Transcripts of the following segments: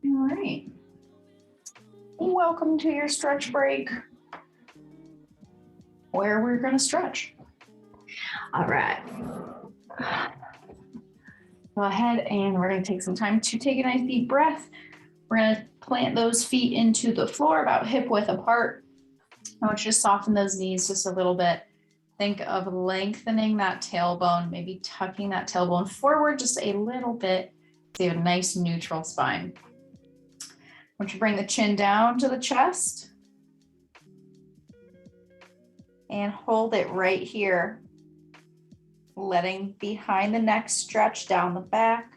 All right. Welcome to your stretch break, where we're going to stretch. All right. Go ahead and we're going to take some time to take a nice deep breath. We're going to plant those feet into the floor about hip width apart. I want you to soften those knees just a little bit. Think of lengthening that tailbone, maybe tucking that tailbone forward just a little bit so you have a nice neutral spine. I want you to bring the chin down to the chest and hold it right here, letting behind the neck stretch down the back.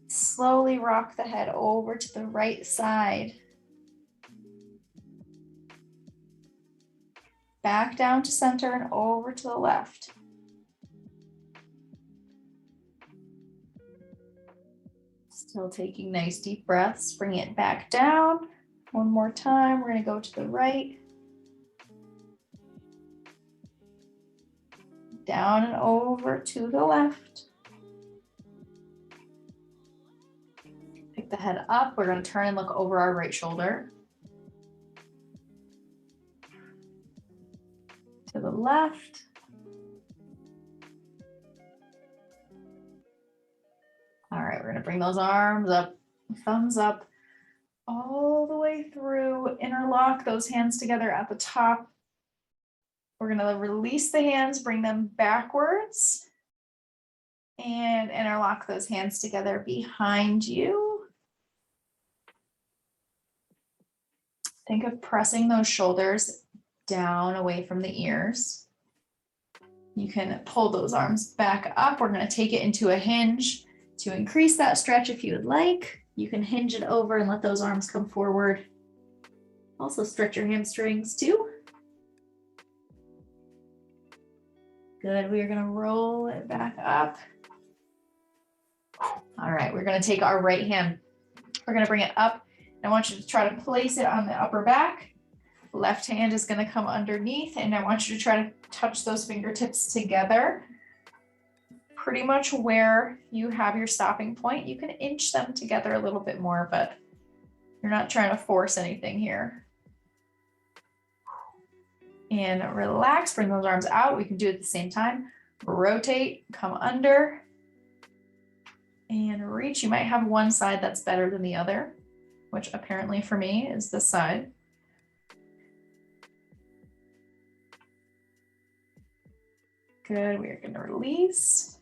Slowly rock the head over to the right side. Back down to center and over to the left. Still taking nice deep breaths. Bring it back down. One more time. We're going to go to the right. Down and over to the left. Pick the head up. We're going to turn and look over our right shoulder. To the left. All right, we're going to bring those arms up, thumbs up, all the way through. Interlock those hands together at the top. We're going to release the hands, bring them backwards, and interlock those hands together behind you. Think of pressing those shoulders down away from the ears. You can pull those arms back up. We're going to take it into a hinge to increase that stretch if you would like. You can hinge it over and let those arms come forward. Also stretch your hamstrings too. Good. We are going to roll it back up. All right. We're going to take our right hand. We're going to bring it up. I want you to try to place it on the upper back. Left hand is going to come underneath, and I want you to try to touch those fingertips together. Pretty much where you have your stopping point. You can inch them together a little bit more, but you're not trying to force anything here. And relax, bring those arms out. We can do it at the same time. Rotate, come under, and reach. You might have one side that's better than the other, which apparently for me is this side. Good, we are going to release.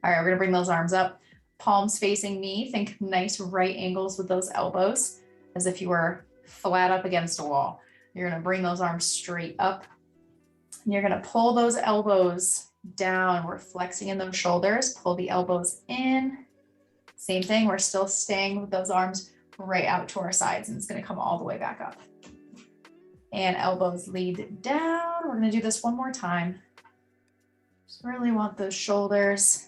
All right, we're going to bring those arms up, palms facing me. Think nice right angles with those elbows, as if you were flat up against a wall. You're going to bring those arms straight up. And you're going to pull those elbows down. We're flexing in those shoulders. Pull the elbows in. Same thing, we're still staying with those arms right out to our sides, and it's going to come all the way back up. And elbows lead down. We're going to do this one more time. Just really want those shoulders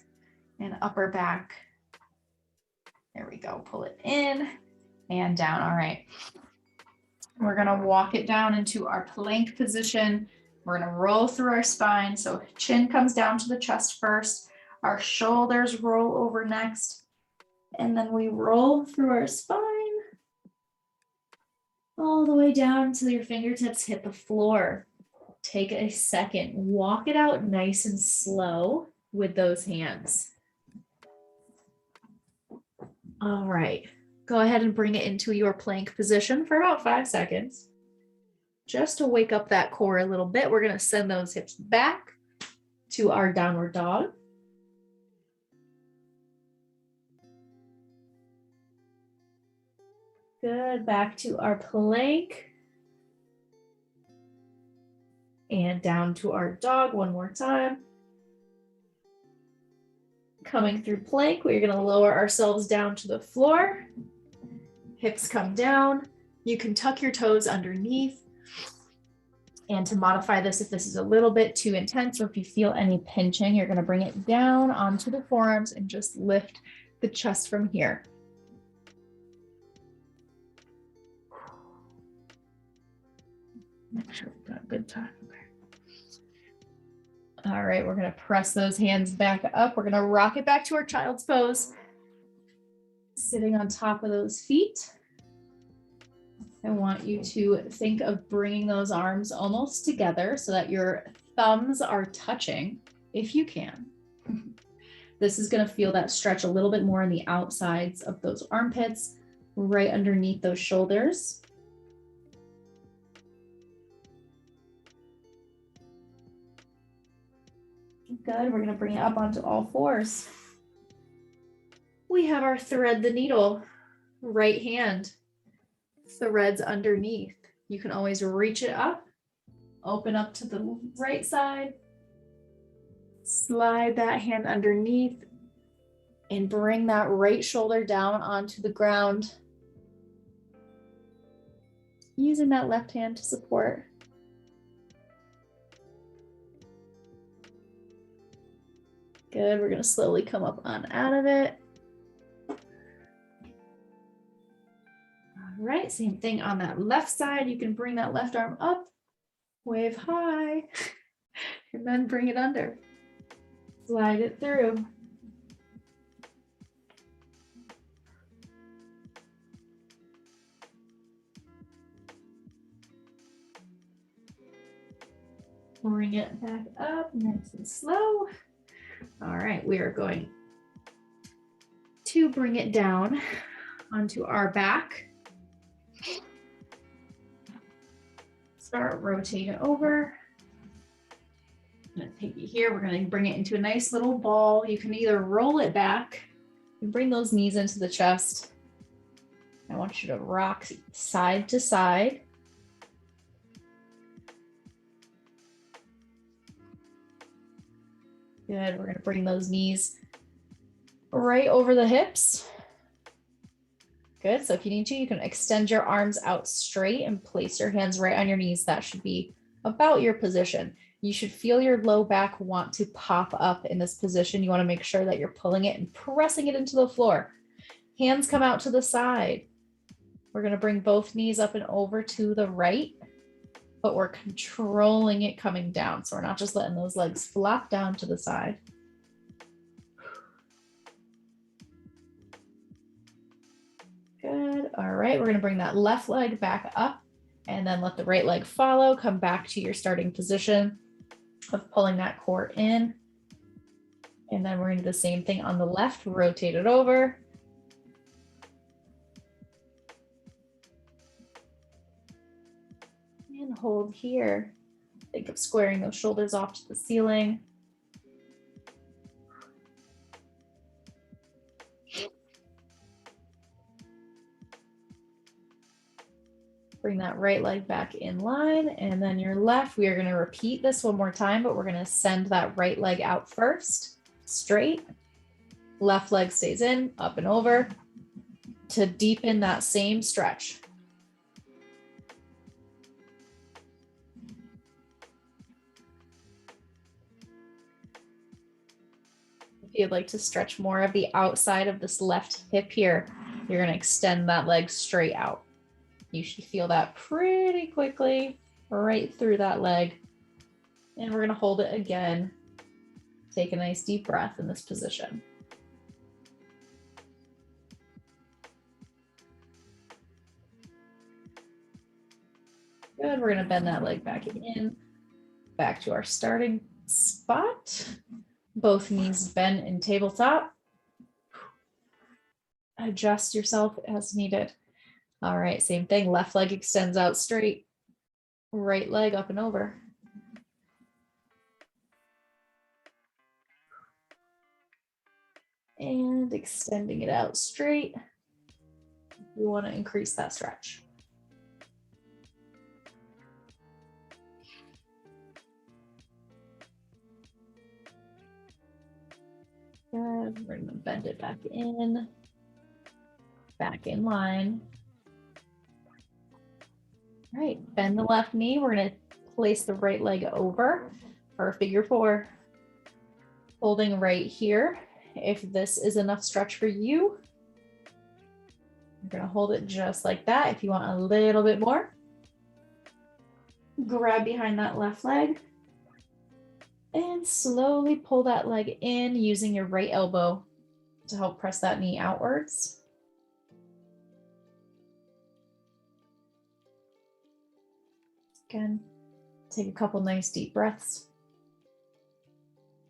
and upper back. There we go. Pull it in and down. All right. We're going to walk it down into our plank position. We're going to roll through our spine. So chin comes down to the chest first. Our shoulders roll over next. And then we roll through our spine all the way down until your fingertips hit the floor. Take a second. Walk it out nice and slow with those hands. All right. Go ahead and bring it into your plank position for about 5 seconds. Just to wake up that core a little bit, we're going to send those hips back to our downward dog. Good. Back to our plank. And down to our dog one more time. Coming through plank, we're going to lower ourselves down to the floor. Hips come down. You can tuck your toes underneath. And to modify this, if this is a little bit too intense or if you feel any pinching, you're going to bring it down onto the forearms and just lift the chest from here. Make sure we've got a good time. All right, we're going to press those hands back up. We're going to rock it back to our child's pose. Sitting on top of those feet. I want you to think of bringing those arms almost together so that your thumbs are touching, if you can. This is going to feel that stretch a little bit more on the outsides of those armpits, right underneath those shoulders. Good. We're going to bring it up onto all fours. We have our thread the needle, right hand, threads underneath. You can always reach it up, open up to the right side, slide that hand underneath, and bring that right shoulder down onto the ground. Using that left hand to support. Good. We're going to slowly come up on out of it. All right, same thing on that left side. You can bring that left arm up, wave high, and then bring it under. Slide it through. Bring it back up, nice and slow. All right, we are going to bring it down onto our back. Start rotating over. I'm going to take you here. We're going to bring it into a nice little ball. You can either roll it back and bring those knees into the chest. I want you to rock side to side. Good. We're going to bring those knees right over the hips. Good. So if you need to, you can extend your arms out straight and place your hands right on your knees. That should be about your position. You should feel your low back want to pop up in this position. You want to make sure that you're pulling it and pressing it into the floor. Hands come out to the side. We're going to bring both knees up and over to the right, but we're controlling it coming down. So we're not just letting those legs flop down to the side. Good. All right. We're going to bring that left leg back up and then let the right leg follow. Come back to your starting position of pulling that core in. And then we're going to do the same thing on the left, rotate it over. And hold here. Think of squaring those shoulders off to the ceiling. Bring that right leg back in line, and then your left, we are going to repeat this one more time, but we're going to send that right leg out first, straight. Left leg stays in, up and over to deepen that same stretch. If you'd like to stretch more of the outside of this left hip here, you're going to extend that leg straight out. You should feel that pretty quickly right through that leg. And we're going to hold it again. Take a nice deep breath in this position. Good. We're going to bend that leg back in, back to our starting spot. Both knees bent in tabletop. Adjust yourself as needed. All right, same thing. Left leg extends out straight. Right leg up and over. And extending it out straight. You want to increase that stretch. Good. We're going to bend it back in line. All right, bend the left knee. We're going to place the right leg over for a figure four. Holding right here. If this is enough stretch for you, you're going to hold it just like that. If you want a little bit more, grab behind that left leg and slowly pull that leg in using your right elbow to help press that knee outwards. Again, take a couple nice deep breaths.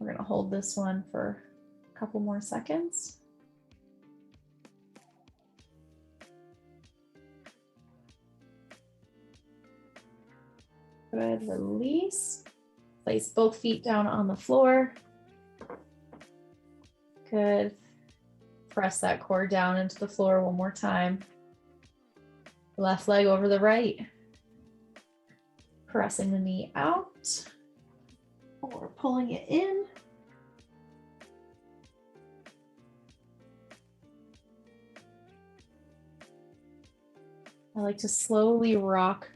We're going to hold this one for a couple more seconds. Good, release. Place both feet down on the floor. Good. Press that core down into the floor one more time. Left leg over the right. Pressing the knee out or pulling it in. I like to slowly rock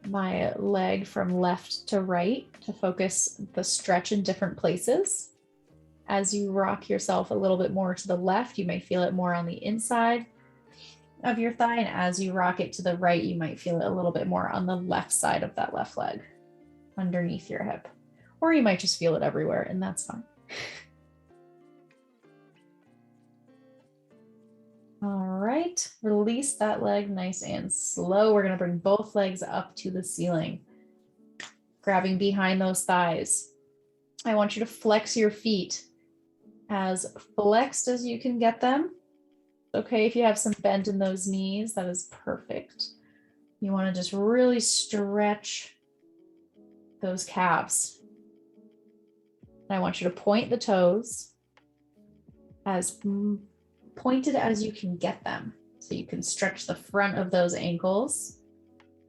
my leg from left to right to focus the stretch in different places. As you rock yourself a little bit more to the left, you may feel it more on the inside of your thigh. And as you rock it to the right, you might feel it a little bit more on the left side of that left leg, underneath your hip. Or you might just feel it everywhere, and that's fine. All right, release that leg nice and slow. We're gonna bring both legs up to the ceiling, grabbing behind those thighs. I want you to flex your feet as flexed as you can get them. Okay, if you have some bend in those knees, that is perfect. You want to just really stretch those calves. And I want you to point the toes as pointed as you can get them. So you can stretch the front of those ankles,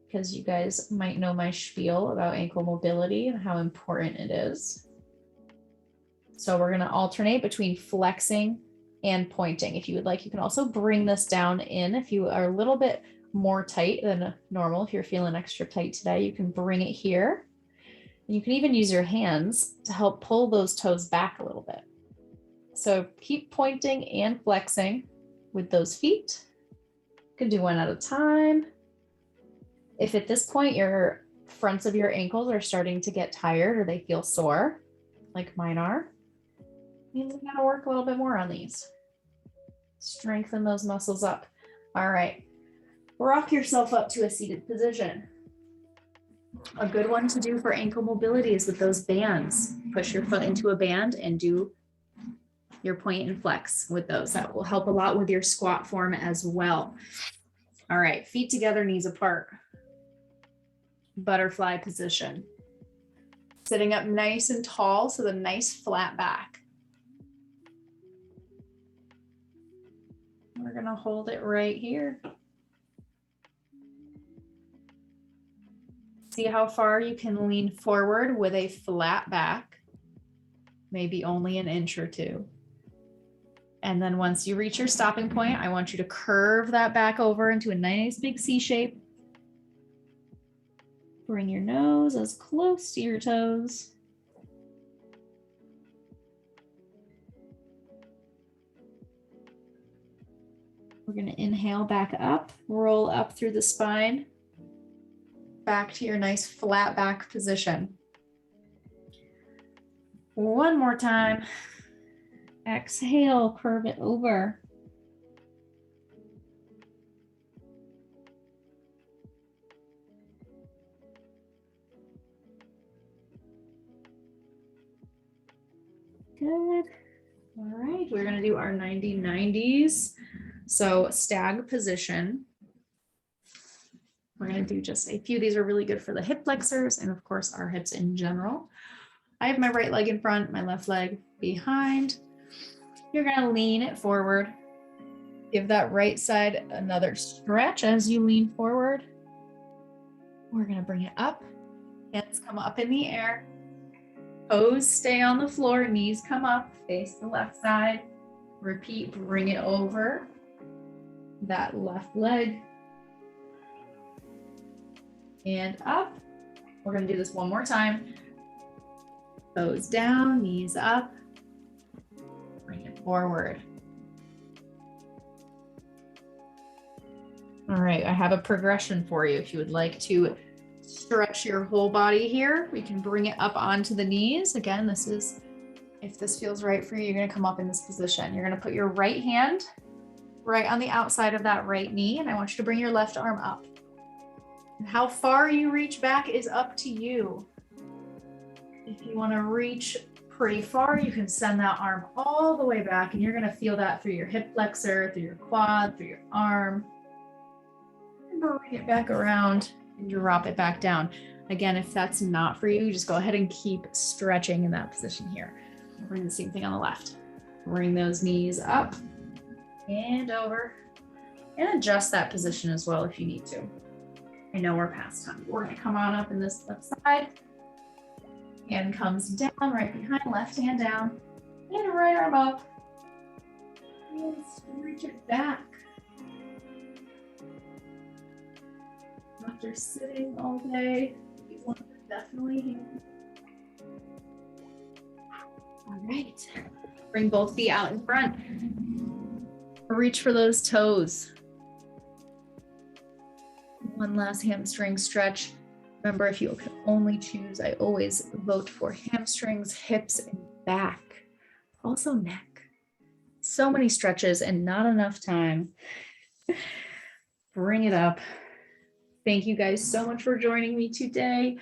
because you guys might know my spiel about ankle mobility and how important it is. So we're going to alternate between flexing and pointing. If you would like, you can also bring this down in. If you are a little bit more tight than normal, if you're feeling extra tight today, you can bring it here. You can even use your hands to help pull those toes back a little bit. So keep pointing and flexing with those feet. You can do one at a time. If at this point your fronts of your ankles are starting to get tired or they feel sore, like mine are, means we gotta work a little bit more on these. Strengthen those muscles up. All right, rock yourself up to a seated position. A good one to do for ankle mobility is with those bands. Push your foot into a band and do your point and flex with those. That will help a lot with your squat form as well. All right, feet together, knees apart. Butterfly position. Sitting up nice and tall, so the nice flat back. We're gonna hold it right here. See how far you can lean forward with a flat back, maybe only an inch or two. And then once you reach your stopping point, I want you to curve that back over into a nice big C shape. Bring your nose as close to your toes. We're going to inhale back up, roll up through the spine, back to your nice flat back position. One more time. Exhale, curve it over. Good. All right, we're going to do our 90-90s. So stag position. We're going to do just a few. These are really good for the hip flexors and of course our hips in general. I have my right leg in front, my left leg behind. You're going to lean it forward. Give that right side another stretch as you lean forward. We're going to bring it up. Hands come up in the air. Toes stay on the floor, knees come up, face the left side. Repeat, bring it over that left leg. And up. We're going to do this one more time. Toes down, knees up. Bring it forward. All right, I have a progression for you. If you would like to stretch your whole body here, we can bring it up onto the knees. Again, this is, if this feels right for you, you're going to come up in this position. You're going to put your right hand right on the outside of that right knee, and I want you to bring your left arm up. How far you reach back is up to you. If you want to reach pretty far, you can send that arm all the way back, and you're going to feel that through your hip flexor, through your quad, through your arm. And bring it back around and drop it back down. Again, if that's not for you, just go ahead and keep stretching in that position here. Bring the same thing on the left. Bring those knees up and over, and adjust that position as well if you need to. I know we're past time. We're going to come on up in this left side. Hand comes down, right behind, left hand down, and right arm up. And reach it back. After sitting all day, you want to definitely hand. All right. Bring both feet out in front. Reach for those toes. One last hamstring stretch. Remember, if you can only choose, I always vote for hamstrings, hips, and back. Also neck. So many stretches and not enough time. Bring it up. Thank you guys so much for joining me today.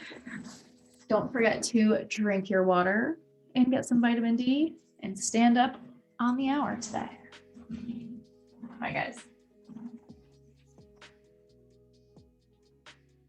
Don't forget to drink your water and get some vitamin D and stand up on the hour today. Bye, guys.